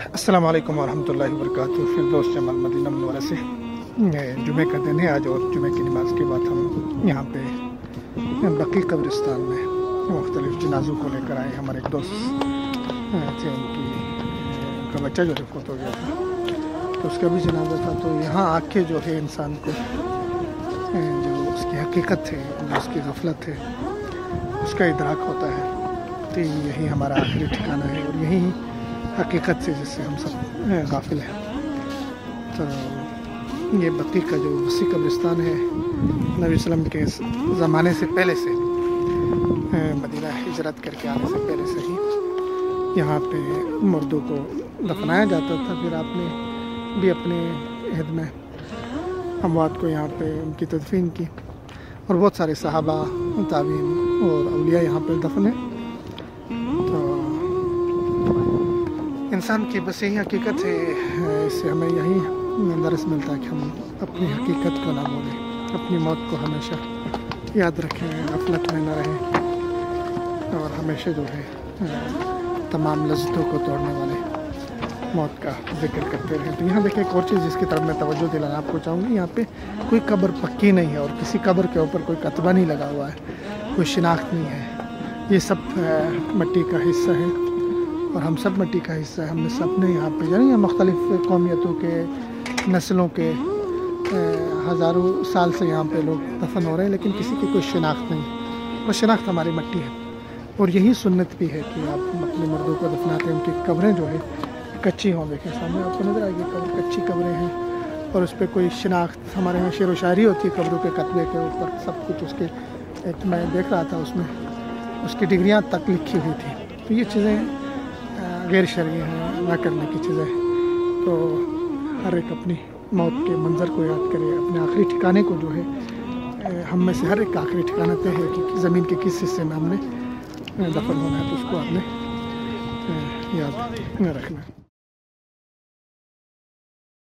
السلام علیکم ورحمۃ اللہ وبرکاتہ۔ فردوس جمال مدینہ منورہ سے جمعہ کا دن ہے آج، اور جمعہ کی نماز کے بعد ہم یہاں پہ بقی قبرستان میں مختلف جنازوں کو لے کر آئے۔ ہمارے ایک دوست تھے، ان کا بچہ جو ہے فوت ہو گیا تھا، تو اس کا بھی جنازہ تھا۔ تو یہاں آ کے جو ہے انسان کو جو اس کی حقیقت ہے، جو اس کی غفلت ہے، اس کا ادراک ہوتا ہے کہ یہی ہمارا آخری ٹھکانہ ہے، اور یہی حقیقت سے جس سے ہم سب غافل ہیں۔ تو یہ بقی کا جو وسیع قبرستان ہے، نبی وسلم کے زمانے سے پہلے سے، مدینہ ہجرت کر کے آنے سے پہلے سے ہی یہاں پہ مردوں کو دفنایا جاتا تھا۔ پھر آپ نے بھی اپنے عہد میں اموات کو یہاں پہ ان کی تدفین کی، اور بہت سارے صحابہ، تابعین اور اولیاء یہاں پہ دفن ہیں۔ تو انسان کی بس یہی حقیقت ہے، اس سے ہمیں یہی درس ملتا ہے کہ ہم اپنی حقیقت کو نہ بھولیں، اپنی موت کو ہمیشہ یاد رکھیں، غفلت میں نہ رہیں، اور ہمیشہ جو ہے تمام لذتوں کو توڑنے والے موت کا ذکر کرتے رہیں۔ تو یہاں دیکھیں ایک اور چیز جس کی طرف میں توجہ دلانا آپ کو چاہوں گی، یہاں پہ کوئی قبر پکی نہیں ہے، اور کسی قبر کے اوپر کوئی کتبہ نہیں لگا ہوا ہے، کوئی شناخت نہیں ہے۔ یہ سب مٹی کا حصہ ہے، اور ہم سب مٹی کا حصہ ہے۔ ہم نے سب نے یہاں پہ یعنی مختلف قومیتوں کے، نسلوں کے، ہزاروں سال سے یہاں پہ لوگ دفن ہو رہے ہیں، لیکن کسی کی کوئی شناخت نہیں۔ وہ شناخت ہماری مٹی ہے، اور یہی سنت بھی ہے کہ آپ اپنے مردوں کو دفناتے ہیں، ان کی قبریں جو ہے کچی ہوں۔ دیکھیں سامنے آپ کو نظر آئے گی قبر، کچی قبریں ہیں، اور اس پہ کوئی شناخت، ہمارے یہاں شعر و شاعری ہوتی ہے قبروں کے کتبے کے اوپر، سب کچھ اس کے ایک میں دیکھ رہا تھا، اس میں اس کی ڈگریاں تک لکھی ہوئی تھی۔ تو یہ چیزیں غیر شرعی ہیں، نہ کرنے کی چیزیں۔ تو ہر ایک اپنی موت کے منظر کو یاد کرے، اپنے آخری ٹھکانے کو جو ہے، ہم میں سے ہر ایک کا آخری ٹھکانہ طے ہے کہ زمین کے کس حصے میں ہم نے دفن ہونا ہے، تو اس کو آپ نے یاد رکھنا ہے۔